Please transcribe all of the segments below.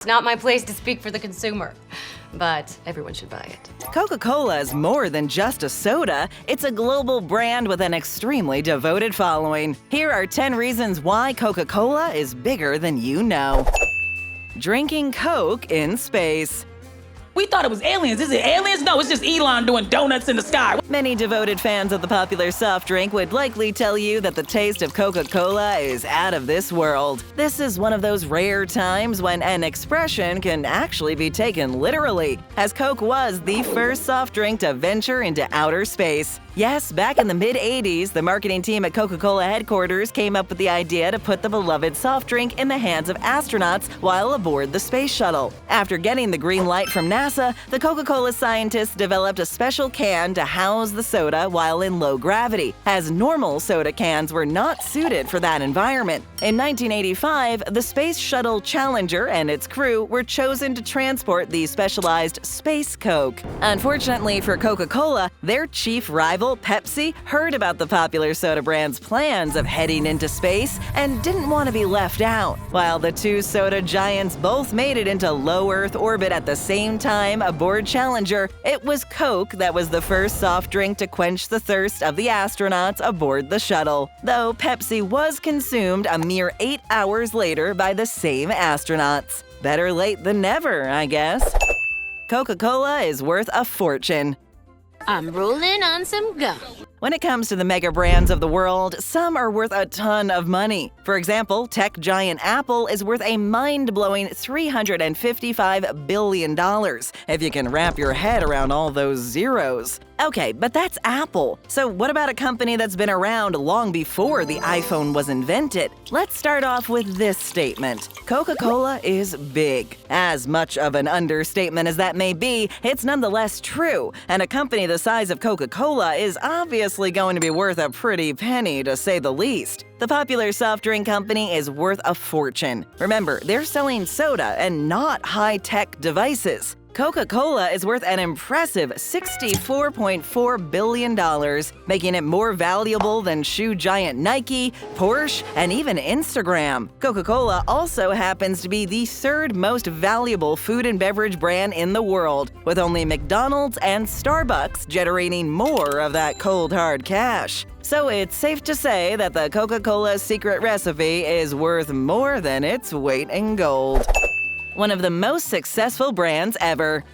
It's not my place to speak for the consumer, but everyone should buy it. Coca-Cola is more than just a soda. It's a global brand with an extremely devoted following. Here are 10 reasons why Coca-Cola is bigger than you know. Drinking Coke in space. We thought it was aliens. Is it aliens? No, it's just Elon doing donuts in the sky. Many devoted fans of the popular soft drink would likely tell you that the taste of Coca-Cola is out of this world. This is one of those rare times when an expression can actually be taken literally, as Coke was the first soft drink to venture into outer space. Yes, back in the mid-'80s, the marketing team at Coca-Cola headquarters came up with the idea to put the beloved soft drink in the hands of astronauts while aboard the space shuttle. After getting the green light from NASA, the Coca-Cola scientists developed a special can to house the soda while in low gravity, as normal soda cans were not suited for that environment. In 1985, the Space Shuttle Challenger and its crew were chosen to transport the specialized Space Coke. Unfortunately for Coca-Cola, their chief rival Pepsi heard about the popular soda brand's plans of heading into space and didn't want to be left out. While the two soda giants both made it into low Earth orbit at the same time aboard Challenger, it was Coke that was the first soft drink to quench the thirst of the astronauts aboard the shuttle, though Pepsi was consumed a mere 8 hours later by the same astronauts. Better late than never, I guess. Coca-Cola is worth a fortune. I'm rolling on some gum. When it comes to the mega brands of the world, some are worth a ton of money. For example, tech giant Apple is worth a mind-blowing $355 billion, if you can wrap your head around all those zeros. Okay, but that's Apple. So what about a company that's been around long before the iPhone was invented? Let's start off with this statement. Coca-Cola is big. As much of an understatement as that may be, it's nonetheless true, and a company the size of Coca-Cola is obviously going to be worth a pretty penny, to say the least. The popular soft drink company is worth a fortune. Remember, they're selling soda and not high-tech devices. Coca-Cola is worth an impressive $64.4 billion, making it more valuable than shoe giant Nike, Porsche, and even Instagram. Coca-Cola also happens to be the third most valuable food and beverage brand in the world, with only McDonald's and Starbucks generating more of that cold hard cash. So it's safe to say that the Coca-Cola secret recipe is worth more than its weight in gold. One of the most successful brands ever.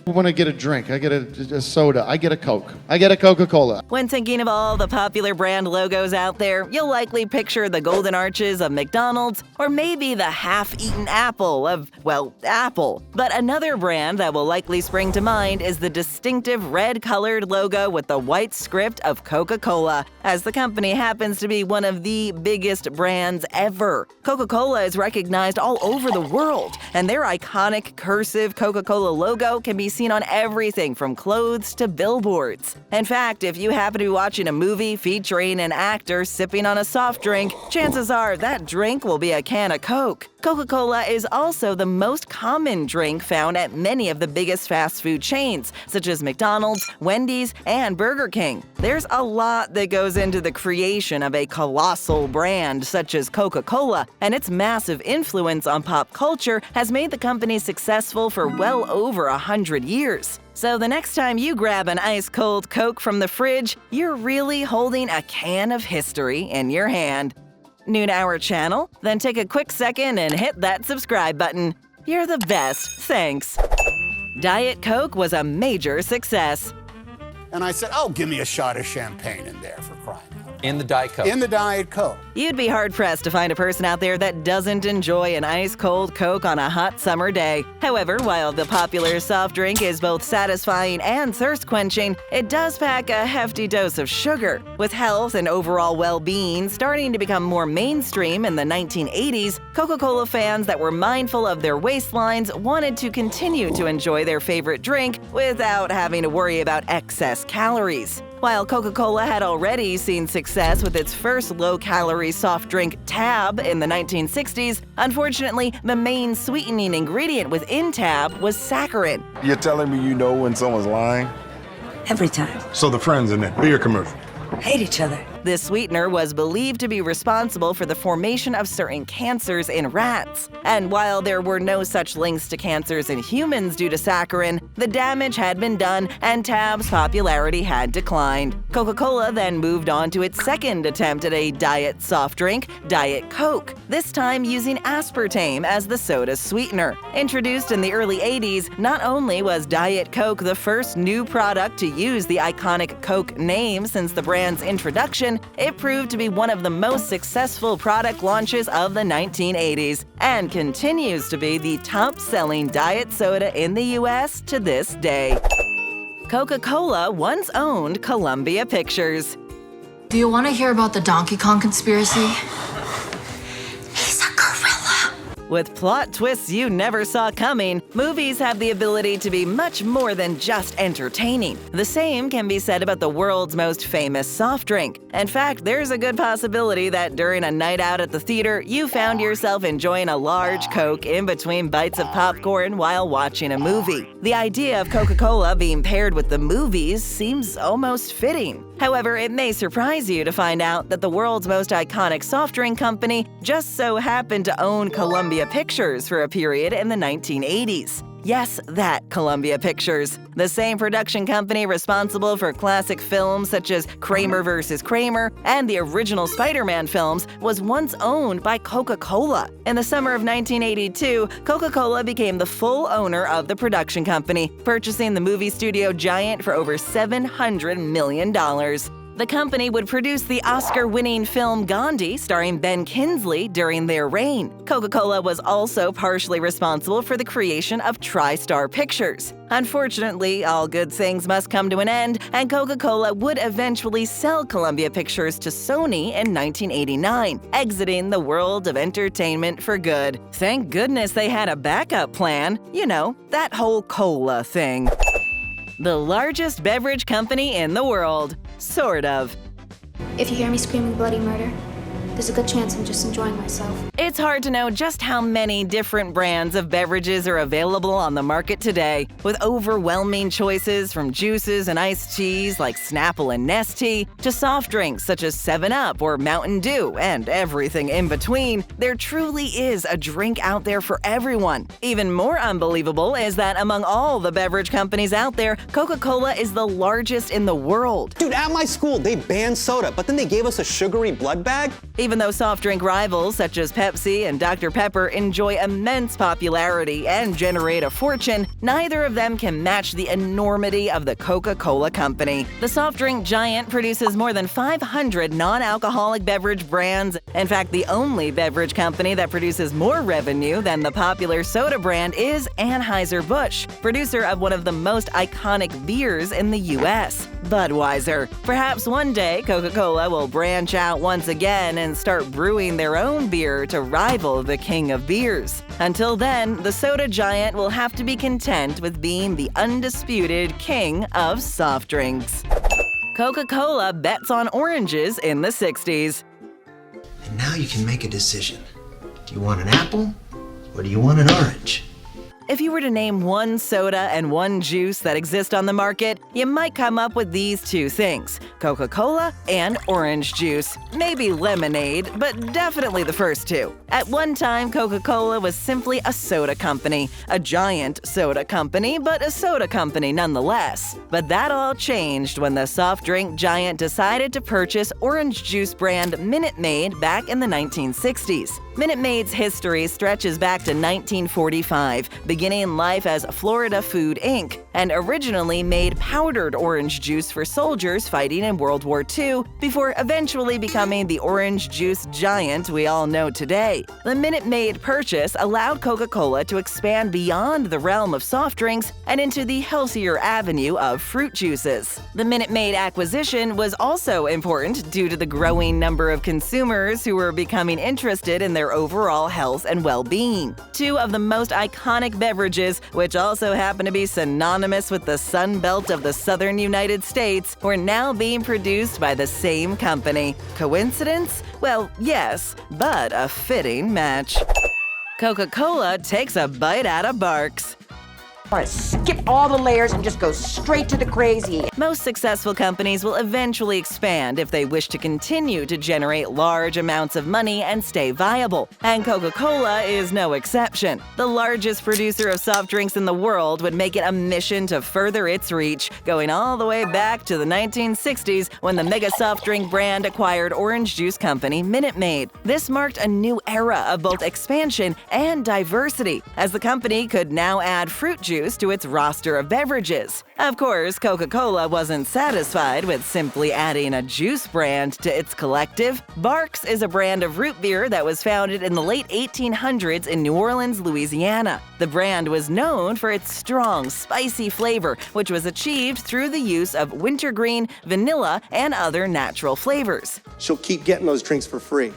When I get a drink, I get a soda, I get a Coke, I get a Coca-Cola. When thinking of all the popular brand logos out there, you'll likely picture the golden arches of McDonald's or maybe the half-eaten apple of, well, Apple. But another brand that will likely spring to mind is the distinctive red-colored logo with the white script of Coca-Cola, as the company happens to be one of the biggest brands ever. Coca-Cola is recognized all over the world, and their iconic cursive Coca-Cola logo can be seen on everything from clothes to billboards. In fact, if you happen to be watching a movie featuring an actor sipping on a soft drink, chances are that drink will be a can of Coke. Coca-Cola is also the most common drink found at many of the biggest fast food chains, such as McDonald's, Wendy's, and Burger King. There's a lot that goes into the creation of a colossal brand such as Coca-Cola, and its massive influence on pop culture has made the company successful for well over 100 years. So the next time you grab an ice-cold Coke from the fridge, you're really holding a can of history in your hand. New to our channel? Then take a quick second and hit that subscribe button. You're the best, thanks. Diet Coke was a major success. And I said, oh, give me a shot of champagne in there, for crying out loud. In the Diet Coke. In the Diet Coke. You'd be hard-pressed to find a person out there that doesn't enjoy an ice-cold Coke on a hot summer day. However, while the popular soft drink is both satisfying and thirst-quenching, it does pack a hefty dose of sugar. With health and overall well-being starting to become more mainstream in the 1980s, Coca-Cola fans that were mindful of their waistlines wanted to continue to enjoy their favorite drink without having to worry about excess calories. While Coca-Cola had already seen success with its first low-calorie soft drink, Tab, in the 1960s, unfortunately, the main sweetening ingredient within Tab was saccharin. You're telling me you know when someone's lying? Every time. So the friends in that beer commercial, hate each other. This sweetener was believed to be responsible for the formation of certain cancers in rats. And while there were no such links to cancers in humans due to saccharin, the damage had been done and Tab's popularity had declined. Coca-Cola then moved on to its second attempt at a diet soft drink, Diet Coke, this time using aspartame as the soda's sweetener. Introduced in the early 80s, not only was Diet Coke the first new product to use the iconic Coke name since the brand's introduction, it proved to be one of the most successful product launches of the 1980s and continues to be the top-selling diet soda in the US to this day. Coca-Cola once owned Columbia Pictures. Do you want to hear about the Donkey Kong conspiracy? He's a gorilla. With plot twists you never saw coming, movies have the ability to be much more than just entertaining. The same can be said about the world's most famous soft drink. In fact, there's a good possibility that during a night out at the theater, you found yourself enjoying a large Coke in between bites of popcorn while watching a movie. The idea of Coca-Cola being paired with the movies seems almost fitting. However, it may surprise you to find out that the world's most iconic soft drink company just so happened to own Columbia Pictures for a period in the 1980s. Yes, that Columbia Pictures. The same production company responsible for classic films such as Kramer vs. Kramer and the original Spider-Man films was once owned by Coca-Cola. In the summer of 1982, Coca-Cola became the full owner of the production company, purchasing the movie studio giant for over $700 million. The company would produce the Oscar-winning film Gandhi, starring Ben Kingsley, during their reign. Coca-Cola was also partially responsible for the creation of TriStar Pictures. Unfortunately, all good things must come to an end, and Coca-Cola would eventually sell Columbia Pictures to Sony in 1989, exiting the world of entertainment for good. Thank goodness they had a backup plan. You know, that whole cola thing. The largest beverage company in the world. Sort of. If you hear me screaming bloody murder, there's a good chance I'm just enjoying myself. It's hard to know just how many different brands of beverages are available on the market today, with overwhelming choices from juices and iced teas like Snapple and Nestea to soft drinks such as 7-Up or Mountain Dew and everything in between. There truly is a drink out there for everyone. Even more unbelievable is that among all the beverage companies out there, Coca-Cola is the largest in the world. Dude, at my school, they banned soda, but then they gave us a sugary blood bag? Even though soft drink rivals such as Pepsi and Dr. Pepper enjoy immense popularity and generate a fortune, neither of them can match the enormity of the Coca-Cola Company. The soft drink giant produces more than 500 non-alcoholic beverage brands. In fact, the only beverage company that produces more revenue than the popular soda brand is Anheuser-Busch, producer of one of the most iconic beers in the U.S., Budweiser. Perhaps one day Coca-Cola will branch out once again and start brewing their own beer to rival the king of beers. Until then, the soda giant will have to be content with being the undisputed king of soft drinks. Coca-Cola bets on oranges in the 60s. And now you can make a decision. Do you want an apple or do you want an orange? If you were to name one soda and one juice that exist on the market, you might come up with these two things: Coca-Cola and orange juice. Maybe lemonade, but definitely the first two. At one time, Coca-Cola was simply a soda company, a giant soda company, but a soda company nonetheless. But that all changed when the soft drink giant decided to purchase orange juice brand Minute Maid back in the 1960s. Minute Maid's history stretches back to 1945, beginning life as Florida Food Inc., and originally made powdered orange juice for soldiers fighting in World War II, before eventually becoming the orange juice giant we all know today. The Minute Maid purchase allowed Coca-Cola to expand beyond the realm of soft drinks and into the healthier avenue of fruit juices. The Minute Maid acquisition was also important due to the growing number of consumers who were becoming interested in their overall health and well-being. Two of the most iconic beverages, which also happen to be synonymous with the Sun Belt of the southern United States, were now being produced by the same company. Coincidence? Well, yes, but a fitting match. Coca-Cola takes a bite out of Barq's. want to skip all the layers and just go straight to the crazy. Most successful companies will eventually expand if they wish to continue to generate large amounts of money and stay viable. And Coca-Cola is no exception. The largest producer of soft drinks in the world would make it a mission to further its reach, going all the way back to the 1960s when the mega soft drink brand acquired orange juice company Minute Maid. This marked a new era of both expansion and diversity, as the company could now add fruit juice to its roster of beverages. Of course, Coca-Cola wasn't satisfied with simply adding a juice brand to its collective. Barq's is a brand of root beer that was founded in the late 1800s in New Orleans, Louisiana. The brand was known for its strong, spicy flavor, which was achieved through the use of wintergreen, vanilla, and other natural flavors. She'll keep getting those drinks for free.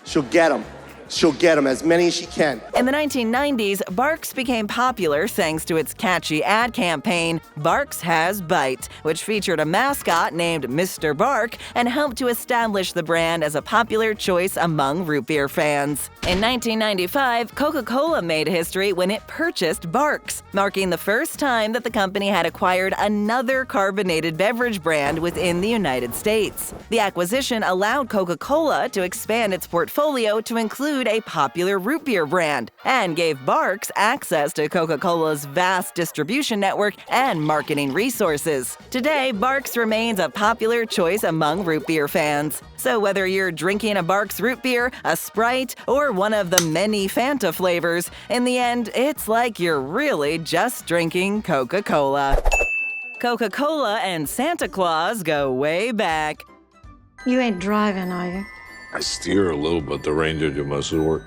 She'll get them. She'll get them, as many as she can. In the 1990s, Barq's became popular thanks to its catchy ad campaign, Barq's Has Bite, which featured a mascot named Mr. Barq and helped to establish the brand as a popular choice among root beer fans. In 1995, Coca-Cola made history when it purchased Barq's, marking the first time that the company had acquired another carbonated beverage brand within the United States. The acquisition allowed Coca-Cola to expand its portfolio to include a popular root beer brand, and gave Barq's access to Coca-Cola's vast distribution network and marketing resources. Today, Barq's remains a popular choice among root beer fans. So whether you're drinking a Barq's root beer, a Sprite, or one of the many Fanta flavors, in the end, it's like you're really just drinking Coca-Cola. Coca-Cola and Santa Claus go way back. You ain't driving, are you? I steer a little, but the reindeer do most of the work.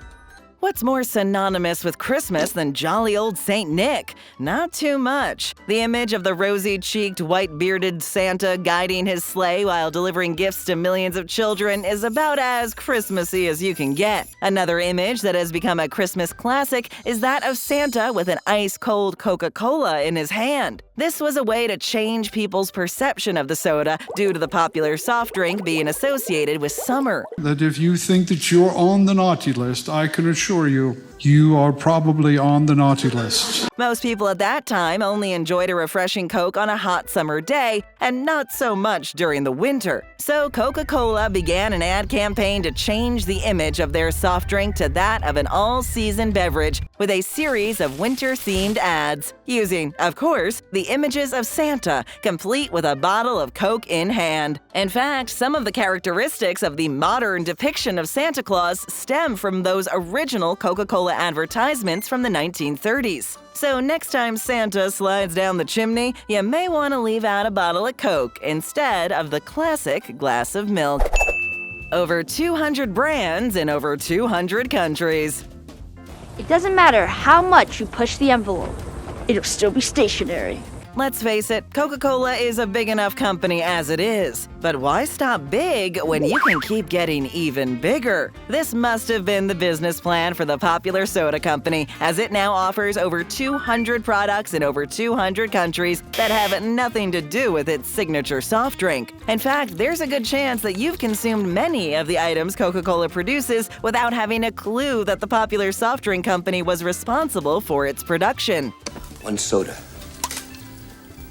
What's more synonymous with Christmas than jolly old Saint Nick? Not too much. The image of the rosy-cheeked, white-bearded Santa guiding his sleigh while delivering gifts to millions of children is about as Christmassy as you can get. Another image that has become a Christmas classic is that of Santa with an ice-cold Coca-Cola in his hand. This was a way to change people's perception of the soda due to the popular soft drink being associated with summer. That if you think that you're on the naughty list, I can assure you, you are probably on the naughty list. Most people at that time only enjoyed a refreshing Coke on a hot summer day, and not so much during the winter. So Coca-Cola began an ad campaign to change the image of their soft drink to that of an all-season beverage with a series of winter-themed ads, using, of course, the images of Santa, complete with a bottle of Coke in hand. In fact, some of the characteristics of the modern depiction of Santa Claus stem from those original Coca-Cola advertisements from the 1930s. So next time Santa slides down the chimney, you may want to leave out a bottle of Coke instead of the classic glass of milk. Over 200 brands in over 200 countries. It doesn't matter how much you push the envelope, it'll still be stationary. Let's face it, Coca-Cola is a big enough company as it is. But why stop big when you can keep getting even bigger? This must have been the business plan for the popular soda company, as it now offers over 200 products in over 200 countries that have nothing to do with its signature soft drink. In fact, there's a good chance that you've consumed many of the items Coca-Cola produces without having a clue that the popular soft drink company was responsible for its production. One soda.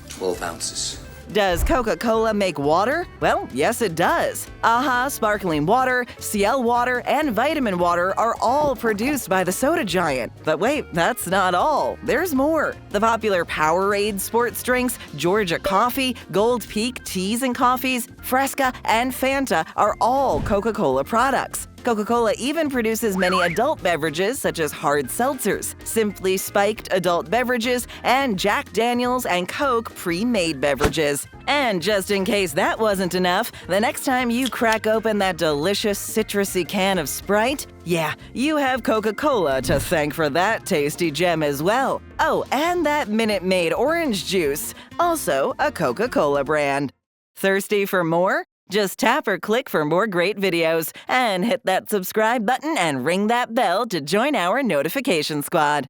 12 ounces. Does Coca-Cola make water? Well, yes it does. AHA sparkling water, Ciel water, and vitamin water are all produced by the soda giant. But wait, that's not all. There's more. The popular Powerade sports drinks, Georgia Coffee, Gold Peak teas and coffees, Fresca, and Fanta are all Coca-Cola products. Coca-Cola even produces many adult beverages such as hard seltzers, Simply Spiked adult beverages, and Jack Daniels and Coke pre-made beverages. And just in case that wasn't enough, the next time you crack open that delicious citrusy can of Sprite, yeah, you have Coca-Cola to thank for that tasty gem as well. Oh, and that Minute Maid orange juice, also a Coca-Cola brand. Thirsty for more? Just tap or click for more great videos, and hit that subscribe button and ring that bell to join our notification squad.